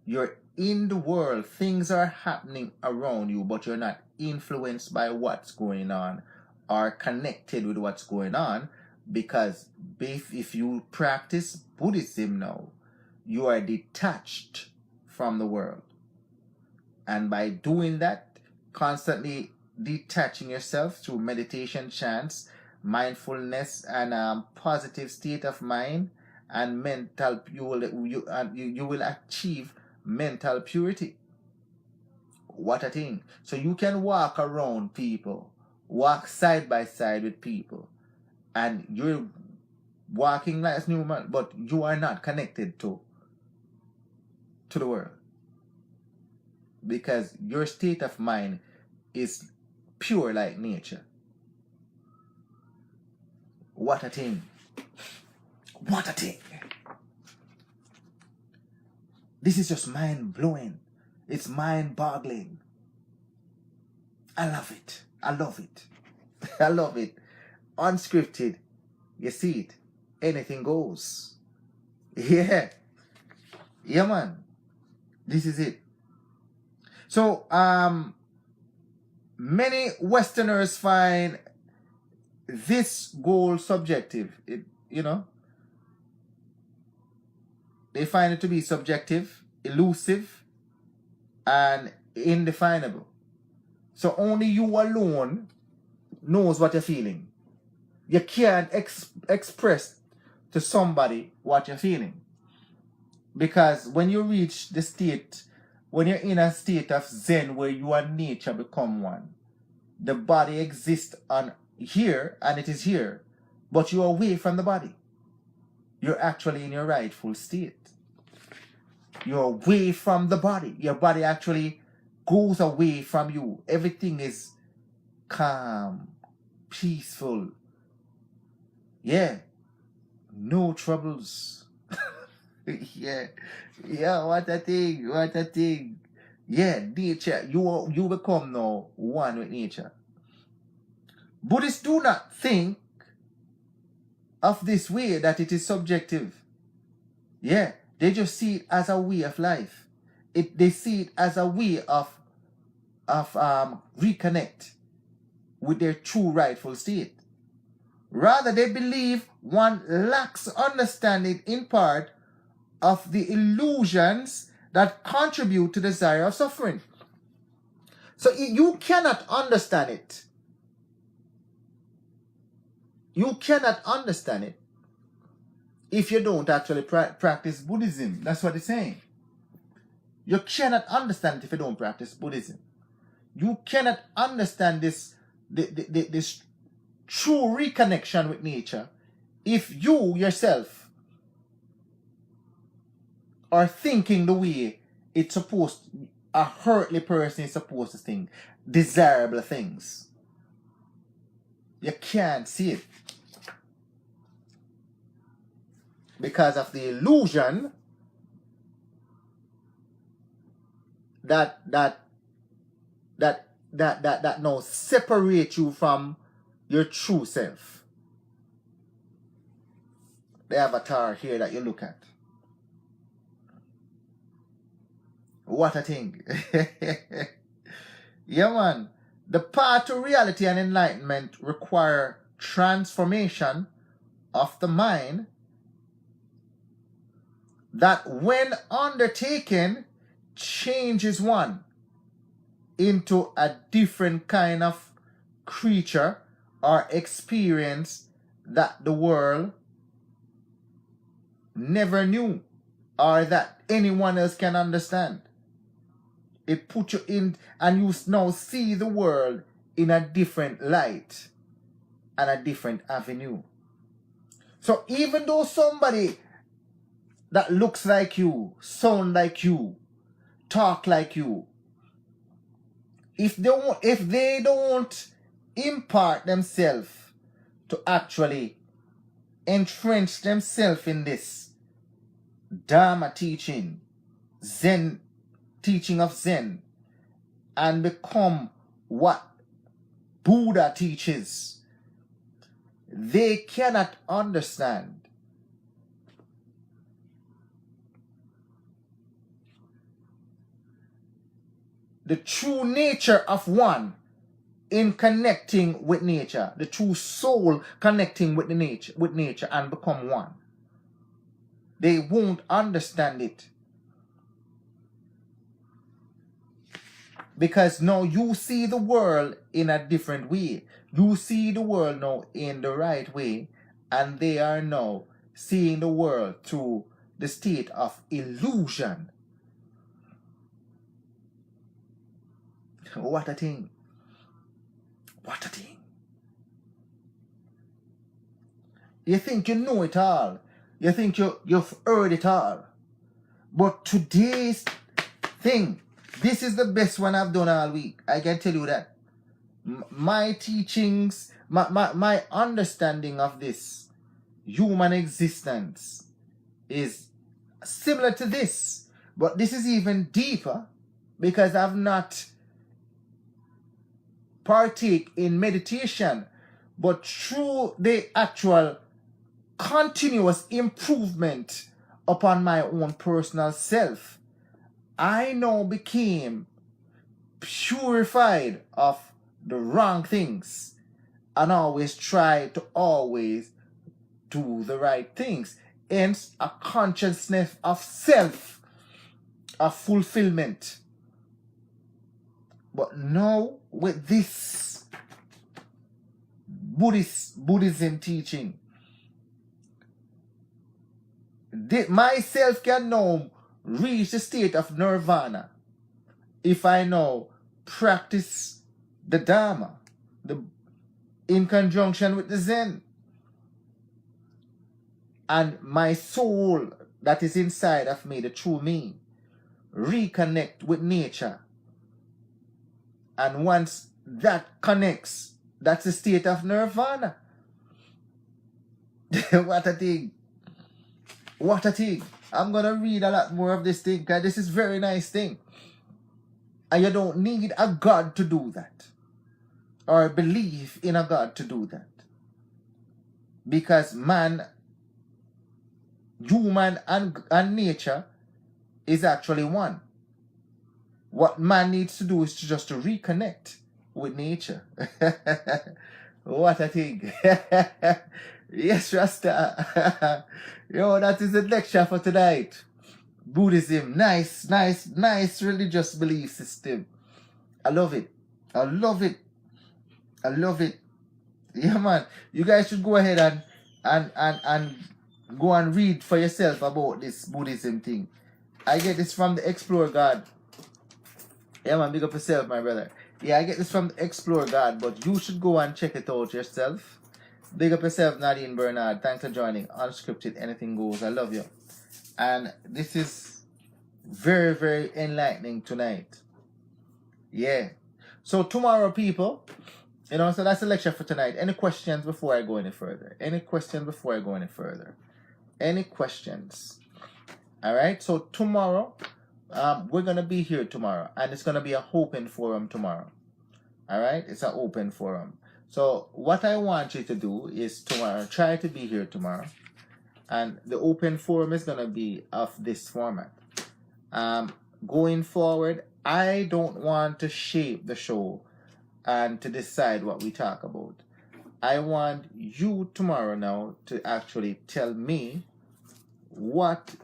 You're in the world. Things are happening around you, but you're not influenced by what's going on or connected with what's going on, because if you practice Buddhism now, you are detached from the world. And by doing that, constantly detaching yourself through meditation, chants, mindfulness, and positive state of mind and mental, you will achieve mental purity. What a thing. So you can walk around people, walk side by side with people, and you're walking like a human, but you are not connected to the world, because your state of mind is pure like nature. What a thing. What a thing. This is just mind-blowing. It's mind-boggling. I love it. I love it. I love it. Unscripted. You see it. Anything goes. Yeah. Yeah, man. This is it. So, many Westerners find this goal subjective. They find it to be subjective, elusive, and indefinable. So only you alone knows what you're feeling. You can't express to somebody what you're feeling. Because when you reach the state, when you're in a state of Zen where you and nature become one, the body exists on here and it is here, but you're away from the body. you're actually in your rightful state. You're away from the body. Your body actually goes away from you. Everything is calm, peaceful. Yeah, no troubles. Yeah, yeah, what a thing, what a thing. Yeah, nature, you become now one with nature. Buddhists do not think of this way that it is subjective. Yeah, they just see it as a way of life. They see it as a way of reconnect with their true rightful state. Rather, they believe one lacks understanding in part of the illusions that contribute to the desire of suffering. So you cannot understand it. You cannot understand it if you don't actually practice Buddhism. That's what it's saying. You cannot understand it if you don't practice Buddhism. You cannot understand this true reconnection with nature if you yourself are thinking the way it's supposed, a earthly person is supposed to think, desirable things. You can't see it because of the illusion that now separate you from your true self. The avatar here that you look at. What a thing. Yeah, man. The path to reality and enlightenment require transformation of the mind that, when undertaken, changes one into a different kind of creature or experience that the world never knew or that anyone else can understand. It puts you in, and you now see the world in a different light and a different avenue. So even though somebody that looks like you, sound like you, talk like you, if they don't impart themselves to actually entrench themselves in this Dharma teaching, Zen teaching of Zen, and become what Buddha teaches, they cannot understand the true nature of one in connecting with nature, the true soul connecting with nature and become one. They won't understand it. Because now you see the world in a different way. You see the world now in the right way, and they are now seeing the world through the state of illusion. What a thing. What a thing. You think you know it all. You think you've heard it all. But today's thing, this is the best one I've done all week. I can tell you that. My teachings, my understanding of this human existence is similar to this. But this is even deeper because I've not partake in meditation, but through the actual continuous improvement upon my own personal self, I now became purified of the wrong things and always try to always do the right things. Hence, a consciousness of self, of fulfillment. But now, with this Buddhism teaching, myself can now reach the state of nirvana if I now practice the Dharma in conjunction with the Zen. and my soul that is inside of me, the true me, reconnect with nature. And once that connects, that's a state of nirvana. What a thing. What a thing. I'm going to read a lot more of this thing, because this is a very nice thing. And you don't need a God to do that, or believe in a God to do that. Because man, human and nature is actually one. What man needs to do is just to reconnect with nature. What a thing. Yes, Rasta. Yo, that is the lecture for tonight. Buddhism, nice religious belief system. I love it. I love it. I love it. Yeah, man. You guys should go ahead and go and read for yourself about this Buddhism thing. I get this from the Explore God. Yeah, man, big up yourself, my brother. Yeah, I get this from the Explore God, but you should go and check it out yourself. Big up yourself, Nadine Bernard. Thanks for joining. Unscripted, anything goes. I love you. And this is very, very enlightening tonight. Yeah. So tomorrow, people, so that's the lecture for tonight. Any questions before I go any further? Any questions before I go any further? Any questions? All right. So tomorrow, we're going to be here tomorrow. And it's going to be an open forum tomorrow. All right. It's an open forum. So what I want you to do is tomorrow, try to be here tomorrow. And the open forum is going to be of this format. Going forward, I don't want to shape the show and to decide what we talk about. I want you tomorrow now to actually tell me what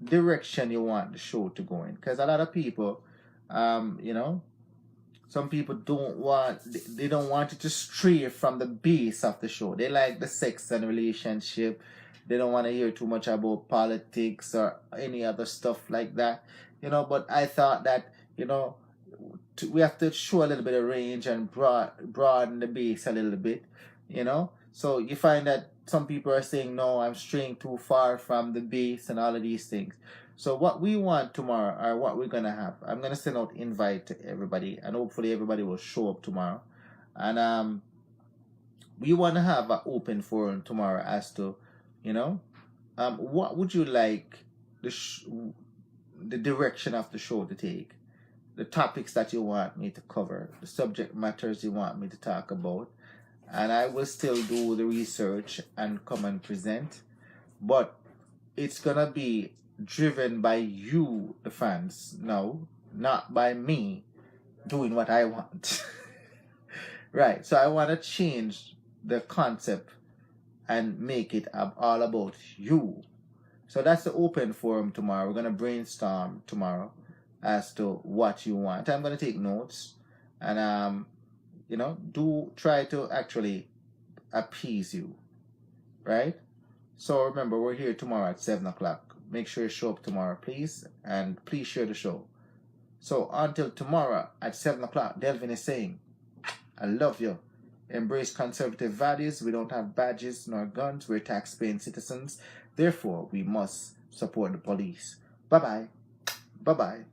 direction you want the show to go in. Because a lot of people, some people don't want it to stray from the base of the show. They like the sex and relationship. They don't want to hear too much about politics or any other stuff like that. But I thought that, we have to show a little bit of range and broaden the base a little bit, So you find that some people are saying, no, I'm straying too far from the base and all of these things. So what we want tomorrow, or what we're going to have, I'm going to send out invite to everybody, and hopefully everybody will show up tomorrow. And we want to have an open forum tomorrow as to, what would you like the direction of the show to take? The topics that you want me to cover, the subject matters you want me to talk about. And I will still do the research and come and present. But it's going to be driven by you, the fans, now, not by me doing what I want. Right. So I want to change the concept and make it all about you. So that's the open forum tomorrow. We're going to brainstorm tomorrow as to what you want. I'm going to take notes and, do try to actually appease you. Right? So remember, we're here tomorrow at 7 o'clock. Make sure you show up tomorrow, please. And please share the show. So until tomorrow at 7 o'clock, Delvin is saying, I love you. Embrace conservative values. We don't have badges nor guns. We're tax-paying citizens. Therefore, we must support the police. Bye-bye. Bye-bye.